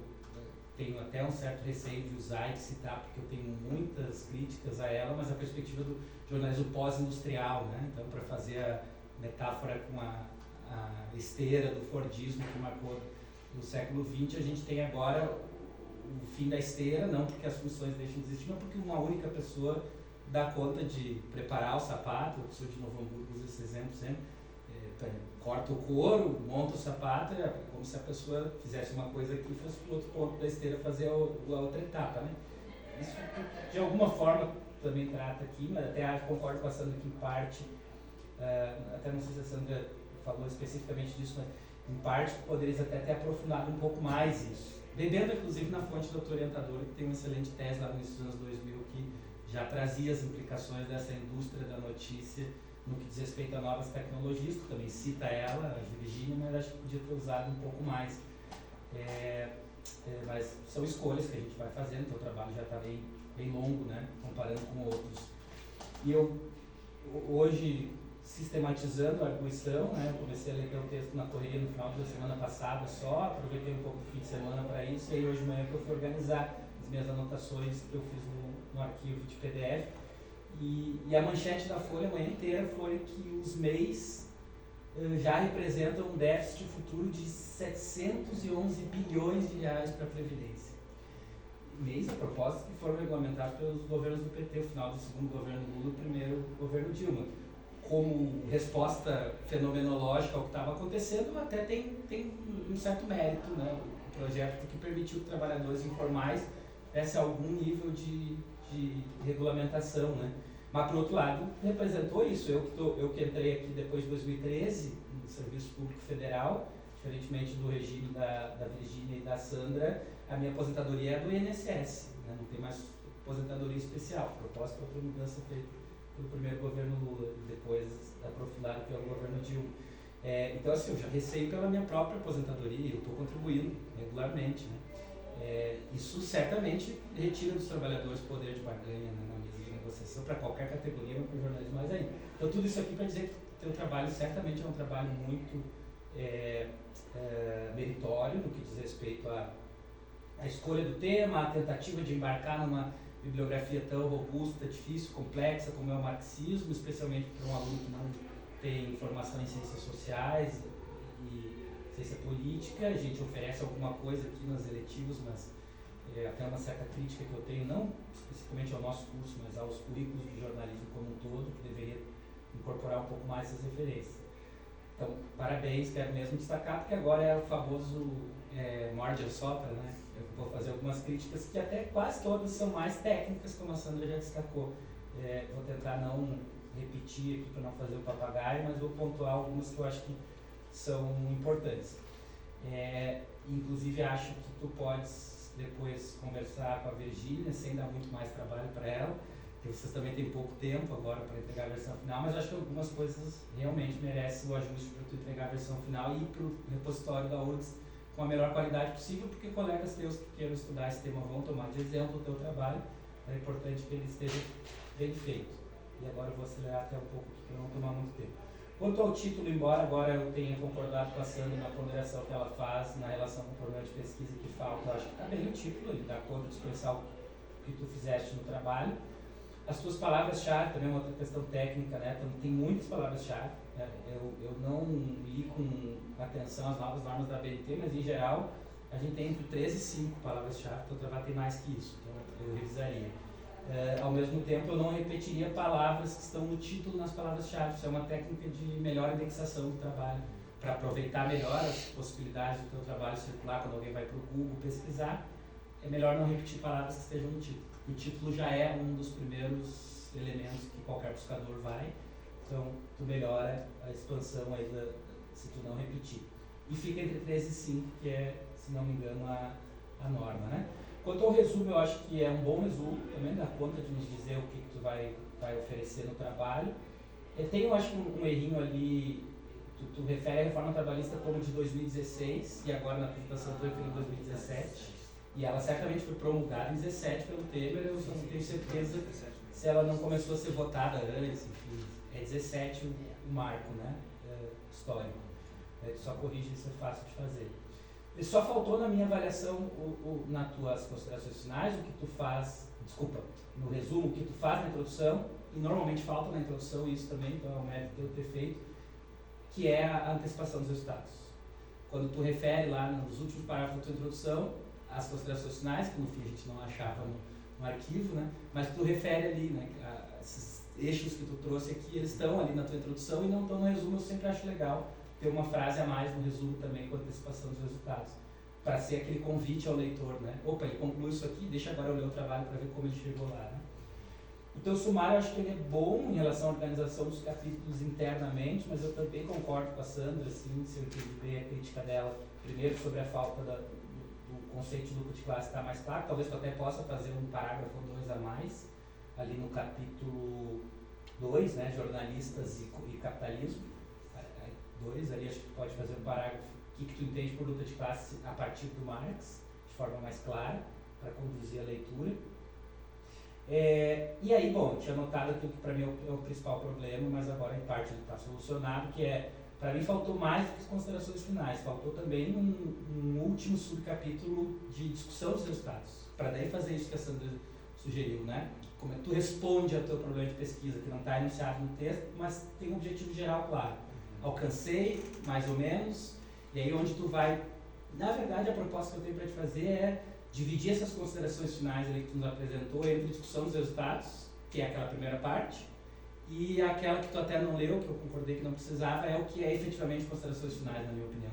tenho até um certo receio de usar e de citar, porque eu tenho muitas críticas a ela, mas a perspectiva do jornalismo pós-industrial, né? Então, para fazer a metáfora com a esteira do Fordismo que marcou no século XX, a gente tem agora o fim da esteira, não porque as funções deixam de existir, mas porque uma única pessoa dá conta de preparar o sapato. O professor de Novo Hamburgo usa esse exemplo sempre. Corta o couro, monta o sapato, é como se a pessoa fizesse uma coisa aqui e fosse para o outro ponto da esteira fazer a outra etapa, né? Isso de alguma forma também trata aqui, mas até concordo com a Sandra que em parte, até não sei se a Sandra falou especificamente disso, mas em parte poderias até ter aprofundado um pouco mais isso. Bebendo inclusive na fonte do teu orientador, que tem uma excelente tese lá no início dos anos 2000, que já trazia as implicações dessa indústria da notícia no que diz respeito a novas tecnologias. Tu também cita ela, a Virginia, mas acho que podia ter usado um pouco mais. Mas são escolhas que a gente vai fazendo, o teu trabalho já está bem longo, né, comparando com outros. E eu, hoje, sistematizando a arguição, né, eu comecei a ler teu texto na correria no final da semana passada só, aproveitei um pouco do fim de semana para isso, e aí hoje de manhã que eu fui organizar as minhas anotações que eu fiz no arquivo de PDF. E a manchete da Folha a manhã inteira foi que os MEIs já representam um déficit futuro de 711 bilhões de reais para a Previdência. Mês a propósito que foram regulamentados pelos governos do PT, o final do segundo governo Lula e o primeiro governo Dilma. Como resposta fenomenológica ao que estava acontecendo, até tem um certo mérito, né, o projeto, porque permitiu que trabalhadores informais tivessem algum nível de regulamentação, né? Mas, por outro lado, representou isso. Eu que entrei aqui depois de 2013, no Serviço Público Federal, diferentemente do regime da Virgínia e da Sandra, a minha aposentadoria é do INSS, né? Não tem mais aposentadoria especial. Proposta para outra mudança feita pelo primeiro governo Lula, depois aprofundada pelo governo Dilma. Então, assim, eu já receio pela minha própria aposentadoria e eu estou contribuindo regularmente, né? Isso certamente retira dos trabalhadores poder de barganha, né, na mesa de negociação, para qualquer categoria, mas para o jornalismo mais ainda. Então, tudo isso aqui para dizer que o teu trabalho certamente é um trabalho muito meritório no que diz respeito à escolha do tema, a tentativa de embarcar numa bibliografia tão robusta, difícil, complexa como é o marxismo, especialmente para um aluno que não tem formação em ciências sociais e ciência política. A gente oferece alguma coisa aqui nas eletivas, mas até uma certa crítica que eu tenho, não especificamente ao nosso curso, mas aos currículos de jornalismo como um todo, que deveria incorporar um pouco mais essas referências. Então, parabéns, quero mesmo destacar, porque agora é o famoso morde ou sopra, né? Eu vou fazer algumas críticas que até quase todas são mais técnicas, como a Sandra já destacou. Vou tentar não repetir aqui para não fazer o papagaio, mas vou pontuar algumas que eu acho que são importantes. Inclusive acho que tu podes depois conversar com a Virgínia, sem dar muito mais trabalho para ela, porque vocês também têm pouco tempo agora para entregar a versão final, mas acho que algumas coisas realmente merecem o ajuste para tu entregar a versão final e ir para o repositório da URGS com a melhor qualidade possível, porque colegas teus que queiram estudar esse tema vão tomar de exemplo o teu trabalho. É importante que ele esteja bem feito. E agora eu vou acelerar até um pouco para não tomar muito tempo. Quanto ao título, embora agora eu tenha concordado com a Sandra na ponderação que ela faz na relação com o problema de pesquisa que falta, eu acho que está bem o título, ele dá conta de expressar o que tu fizeste no trabalho. As tuas palavras-chave também é uma outra questão técnica, né? Então, tem muitas palavras-chave. Né? Eu não li com atenção as novas normas da ABNT, mas em geral a gente tem entre 3 e 5 palavras-chave, então o trabalho tem mais que isso, então eu revisaria. Ao mesmo tempo, eu não repetiria palavras que estão no título nas palavras-chave. Isso é uma técnica de melhor indexação do trabalho, para aproveitar melhor as possibilidades do teu trabalho circular quando alguém vai para o Google pesquisar. É melhor não repetir palavras que estejam no título. O título já é um dos primeiros elementos que qualquer buscador vai, então tu melhora a expansão aí se tu não repetir. E fica entre 3 e 5, que é, se não me engano, a norma, né? Quanto ao resumo, eu acho que é um bom resumo, também dá conta de nos dizer o que tu vai oferecer no trabalho. Tem, eu acho, um errinho ali, tu refere a reforma trabalhista como de 2016, e agora na apresentação tu refere em 2017, e ela certamente foi promulgada em 2017 pelo Temer, eu só não tenho certeza se ela não começou a ser votada antes, enfim, é 17 o marco, né, histórico. Só corrige, isso é fácil de fazer. E só faltou na minha avaliação, nas tuas considerações finais, o que tu faz, no resumo, o que tu faz na introdução, e normalmente falta na introdução isso também, então é um mérito teu ter feito, que é a antecipação dos resultados. Quando tu refere lá nos últimos parágrafos da tua introdução, as considerações finais, que no fim a gente não achava no arquivo, né? Mas tu refere ali, né, esses eixos que tu trouxe aqui, eles estão ali na tua introdução e não estão no resumo. Eu sempre acho legal ter uma frase a mais no resumo também com antecipação dos resultados, para ser aquele convite ao leitor, né? Opa, ele concluiu isso aqui, deixa agora eu ler o trabalho para ver como ele chegou lá, né? O teu sumário, eu acho que ele é bom em relação à organização dos capítulos internamente, mas eu também concordo com a Sandra, assim, se eu entendi bem a crítica dela, primeiro sobre a falta do conceito de lucro de classe estar mais claro. Talvez tu até possa fazer um parágrafo ou 2 a mais, ali no capítulo 2, né, jornalistas e capitalismo. 2, ali acho que tu pode fazer um parágrafo, o que tu entende por luta de classe a partir do Marx, de forma mais clara, para conduzir a leitura. E aí, bom, eu tinha notado aquilo que para mim é o principal problema, mas agora em parte ele está solucionado, que é, para mim faltou mais do que as considerações finais, faltou também um último subcapítulo de discussão dos resultados, para daí fazer isso que a Sandra sugeriu, né? Como é que tu responde ao teu problema de pesquisa, que não está enunciado no texto, mas tem um objetivo geral claro. alcancei, mais ou menos, e aí onde tu vai... Na verdade, a proposta que eu tenho para te fazer é dividir essas considerações finais ali que tu nos apresentou entre discussão dos resultados, que é aquela primeira parte, e aquela que tu até não leu, que eu concordei que não precisava, é o que é efetivamente considerações finais, na minha opinião.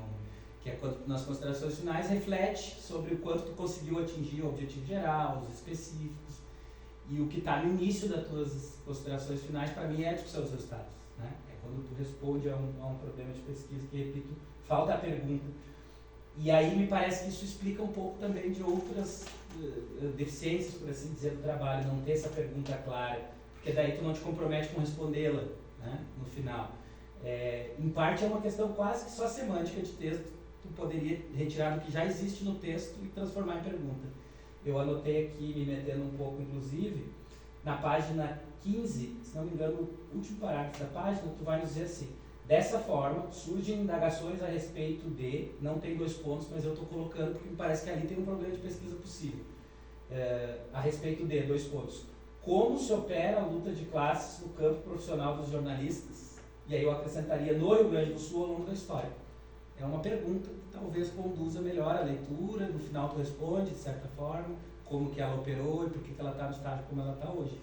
Que é quando nas considerações finais reflete sobre o quanto tu conseguiu atingir o objetivo geral, os específicos, e o que está no início das tuas considerações finais, para mim, é a discussão dos resultados. Né? É quando tu responde a um problema de pesquisa que, repito, falta a pergunta. E aí me parece que isso explica um pouco também de outras deficiências, por assim dizer, do trabalho, não ter essa pergunta clara, porque daí tu não te compromete com respondê-la, né, no final. Em parte é uma questão quase que só semântica de texto, tu poderia retirar do que já existe no texto e transformar em pergunta. Eu anotei aqui, me metendo um pouco inclusive, na página 15, se não me engano, o último parágrafo da página, tu vai nos dizer assim: dessa forma, surgem indagações a respeito de, não tem 2 pontos, mas eu estou colocando porque me parece que ali tem um problema de pesquisa possível, a respeito de 2 pontos. Como se opera a luta de classes no campo profissional dos jornalistas? E aí eu acrescentaria no Rio Grande do Sul ao longo da história. É uma pergunta que talvez conduza melhor a leitura, no final tu responde, de certa forma, como que ela operou e por que ela está no estágio como ela está hoje.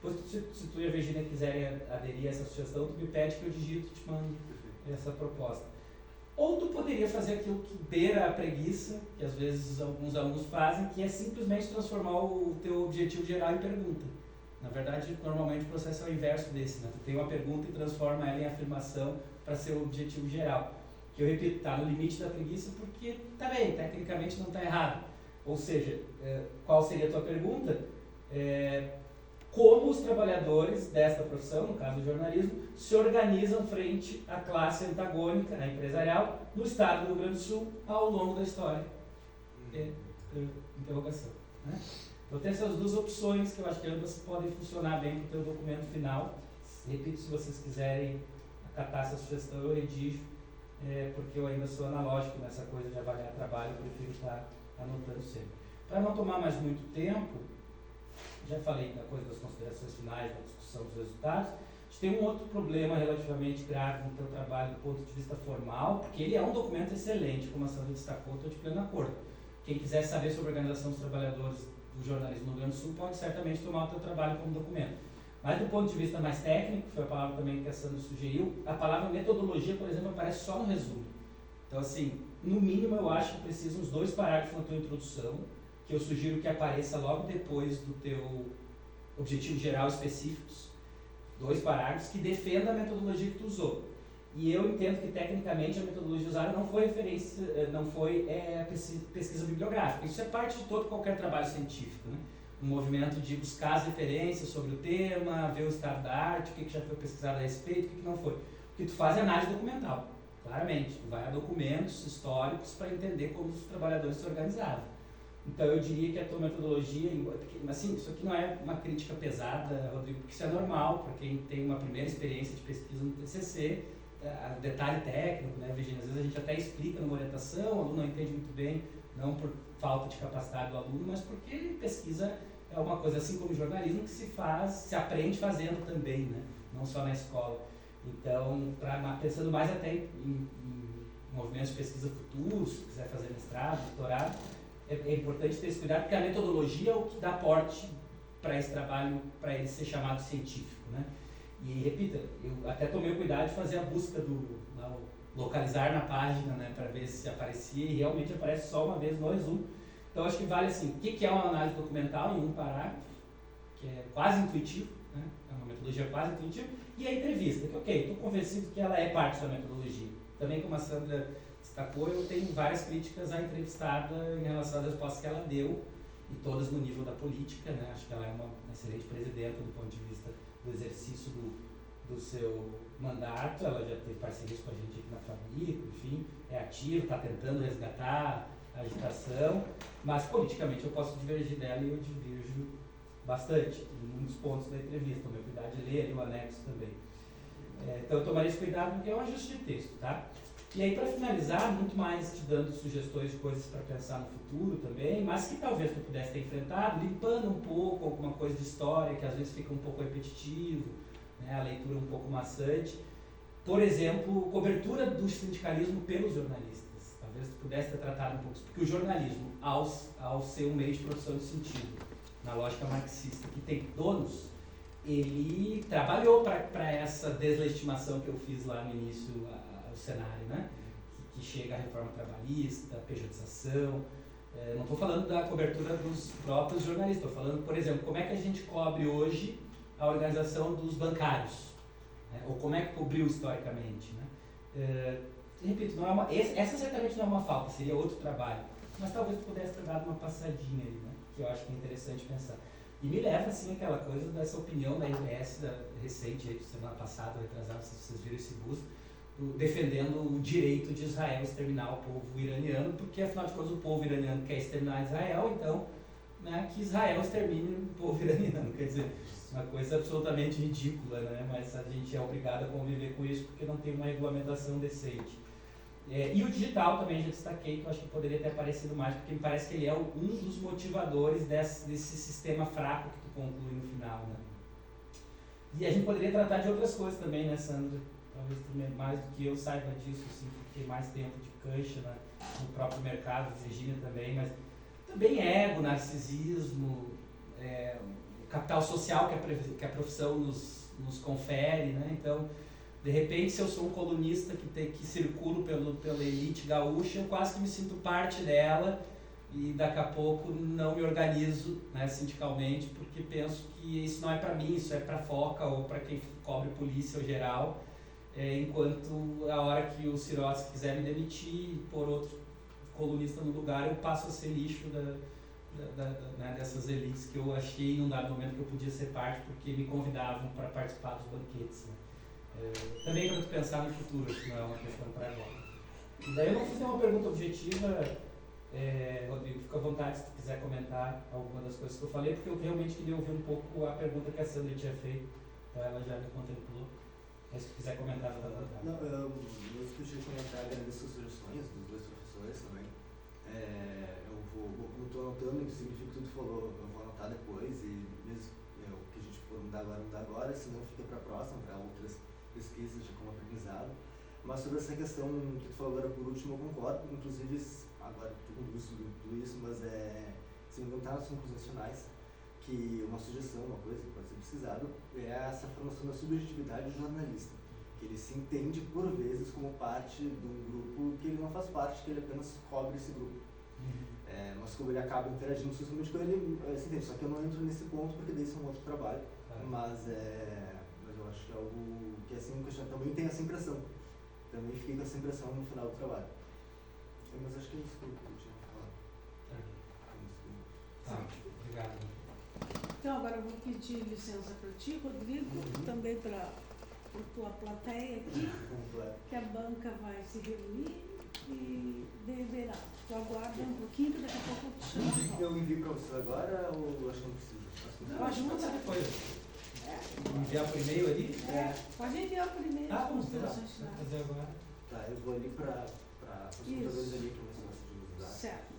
Depois, se tu e a Virginia quiserem aderir a essa sugestão, tu me pede que eu digito e te mando essa proposta. Ou tu poderia fazer aquilo que beira a preguiça, que às vezes alguns alunos fazem, que é simplesmente transformar o teu objetivo geral em pergunta. Na verdade, normalmente o processo é o inverso desse, né? Tu tem uma pergunta e transforma ela em afirmação para ser o objetivo geral. Que eu repito, está no limite da preguiça porque, tá bem, tecnicamente não está errado. Ou seja, qual seria a tua pergunta? Como os trabalhadores desta profissão, no caso do jornalismo, se organizam frente à classe antagônica, a empresarial, no estado do Rio Grande do Sul ao longo da história? Interrogação. Né? Então tem essas 2 opções que eu acho que ambas podem funcionar bem para o teu documento final. Repito, se vocês quiserem acatar essa sugestão, eu redijo, porque eu ainda sou analógico nessa coisa de avaliar trabalho, eu prefiro estar anotando sempre. Para não tomar mais muito tempo, já falei da coisa das considerações finais, da discussão dos resultados. A gente tem um outro problema relativamente grave no teu trabalho do ponto de vista formal, porque ele é um documento excelente, como a Sandra destacou, estou de pleno acordo. Quem quiser saber sobre a organização dos trabalhadores do jornalismo no Rio Grande do Sul pode certamente tomar o teu trabalho como documento. Mas do ponto de vista mais técnico, que foi a palavra também que a Sandra sugeriu, a palavra metodologia, por exemplo, aparece só no resumo. Então, assim, no mínimo eu acho que precisa uns 2 parágrafos na tua introdução, que eu sugiro que apareça logo depois do teu objetivo geral específicos, 2 parágrafos que defenda a metodologia que tu usou. E eu entendo que tecnicamente a metodologia usada não foi referência, não foi pesquisa bibliográfica. Isso é parte de qualquer trabalho científico, né? Um movimento de buscar as referências sobre o tema, ver o estado da arte, o que já foi pesquisado a respeito, o que não foi. O que tu faz é análise documental, claramente. Tu vai a documentos históricos para entender como os trabalhadores se organizavam. Então eu diria que a tua metodologia, assim, isso aqui não é uma crítica pesada, Rodrigo, porque isso é normal para quem tem uma primeira experiência de pesquisa no TCC, detalhe técnico, né, Virginia? Às vezes a gente até explica numa orientação, o aluno não entende muito bem, não por falta de capacidade do aluno, mas porque pesquisa é uma coisa assim como jornalismo que se aprende fazendo também, né? Não só na escola. Então, pensando mais até em movimentos de pesquisa futuros, se quiser fazer mestrado, doutorado, é importante ter esse cuidado, porque a metodologia é o que dá porte para esse trabalho, para ele ser chamado científico, né? E repita, eu até tomei o cuidado de fazer a busca localizar na página, né, para ver se aparecia, e realmente aparece só uma vez no resumo. Então acho que vale assim, o que é uma análise documental em um parágrafo, que é quase intuitivo, né? É uma metodologia quase intuitiva, e a entrevista, que ok, estou convencido que ela é parte da metodologia. Também como a Sandra destacou, eu tenho várias críticas à entrevistada em relação às respostas que ela deu, e todas no nível da política, né? Acho que ela é uma excelente presidenta do ponto de vista do exercício do seu mandato. Ela já teve parcerias com a gente aqui na família, enfim, é ativo, está tentando resgatar a agitação, mas politicamente eu posso divergir dela, e eu diverjo bastante em muitos pontos da entrevista. Tomei cuidado de ler ali o anexo também. Então eu tomaria esse cuidado porque é um ajuste de texto, tá? E aí, para finalizar, muito mais te dando sugestões de coisas para pensar no futuro também, mas que talvez tu pudesse ter enfrentado, limpando um pouco alguma coisa de história que às vezes fica um pouco repetitivo, né, a leitura um pouco maçante. por exemplo, cobertura do sindicalismo pelos jornalistas. Talvez tu pudesse ter tratado um pouco isso, porque o jornalismo, ao ser um meio de produção de sentido, na lógica marxista, que tem donos, ele trabalhou para essa deslegitimação que eu fiz lá no início, o cenário, né? Que chega a reforma trabalhista, a pejotização. Não estou falando da cobertura dos próprios jornalistas, estou falando, por exemplo, como é que a gente cobre hoje a organização dos bancários, né? Ou como é que cobriu historicamente, né? Repito, essa certamente não é uma falta, seria outro trabalho, mas talvez tu pudesse ter dado uma passadinha aí, né? Que eu acho que é interessante pensar. E me leva, assim, aquela coisa dessa opinião da IBS, recente, semana passada, retrasada, se vocês viram esse busto, defendendo o direito de Israel a exterminar o povo iraniano, porque, afinal de contas, o povo iraniano quer exterminar Israel, então, né, que Israel extermine o povo iraniano. Quer dizer, uma coisa absolutamente ridícula, né? Mas a gente é obrigado a conviver com isso porque não tem uma regulamentação decente. E o digital também já destaquei, que eu acho que poderia ter aparecido mais, porque me parece que ele é um dos motivadores desse sistema fraco que tu conclui no final, né? E a gente poderia tratar de outras coisas também, né, Sandra? Talvez tu mais do que eu saiba disso, assim, porque mais tempo de cancha, né, no próprio mercado, Virgínia também, mas também ego, narcisismo, o capital social que a profissão nos confere, né? Então, de repente, se eu sou um colunista que circulo pela elite gaúcha, eu quase que me sinto parte dela e daqui a pouco não me organizo, né, sindicalmente, porque penso que isso não é para mim, isso é para a Foca ou para quem cobre polícia ou geral, enquanto a hora que o Sirotsky quiser me demitir e pôr outro colunista no lugar, eu passo a ser lixo né, dessas elites que eu achei num dado momento que eu podia ser parte porque me convidavam para participar dos banquetes, né? Também para tu pensar no futuro, que não é uma questão para agora. E daí eu não fiz nenhuma pergunta objetiva, Rodrigo, fica à vontade se tu quiser comentar alguma das coisas que eu falei, porque eu realmente queria ouvir um pouco a pergunta que a Sandra tinha feito, então ela já me contemplou. Mas se tu quiser comentar, fica à vontade. Não, eu queria comentar, agradeço as sugestões dos dois professores também. Como estou anotando, significa que tudo falou, eu vou anotar depois e mesmo o que a gente for mudar agora, senão fica para a próxima, para outras pesquisas de como aprendizado. Mas sobre essa questão que tu falou agora por último, eu concordo, inclusive, agora tu conduz tudo isso, mas se me perguntar nas conclusões finais, que uma sugestão, uma coisa que pode ser precisado, é essa formação da subjetividade do jornalista, que ele se entende por vezes como parte de um grupo que ele não faz parte, que ele apenas cobre esse grupo. Mas como ele acaba interagindo socialmente com ele, se entende. Só que eu não entro nesse ponto porque daí isso é um outro trabalho, mas eu acho que é algo que assim, também tem essa impressão. Também fiquei com essa impressão no final do trabalho. Mas acho que é isso que eu tinha falado. Obrigado. Então, agora eu vou pedir licença para ti, Rodrigo, também para a tua plateia aqui, que a banca vai se reunir e deverá. Tu aguarda um pouquinho, que daqui a pouco eu te chamo. Eu envio para você agora ou acho que não precisa? Não, acho que pode ser depois. Enviar por e-mail ali? Pode enviar por e-mail. Vamos fazer agora. Tá, eu vou ali para os computadores ali que eu vou usar. Certo.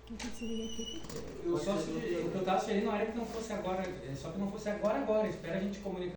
O que eu estava sugerindo não era que não fosse agora, só que não fosse agora, espera a gente comunicar.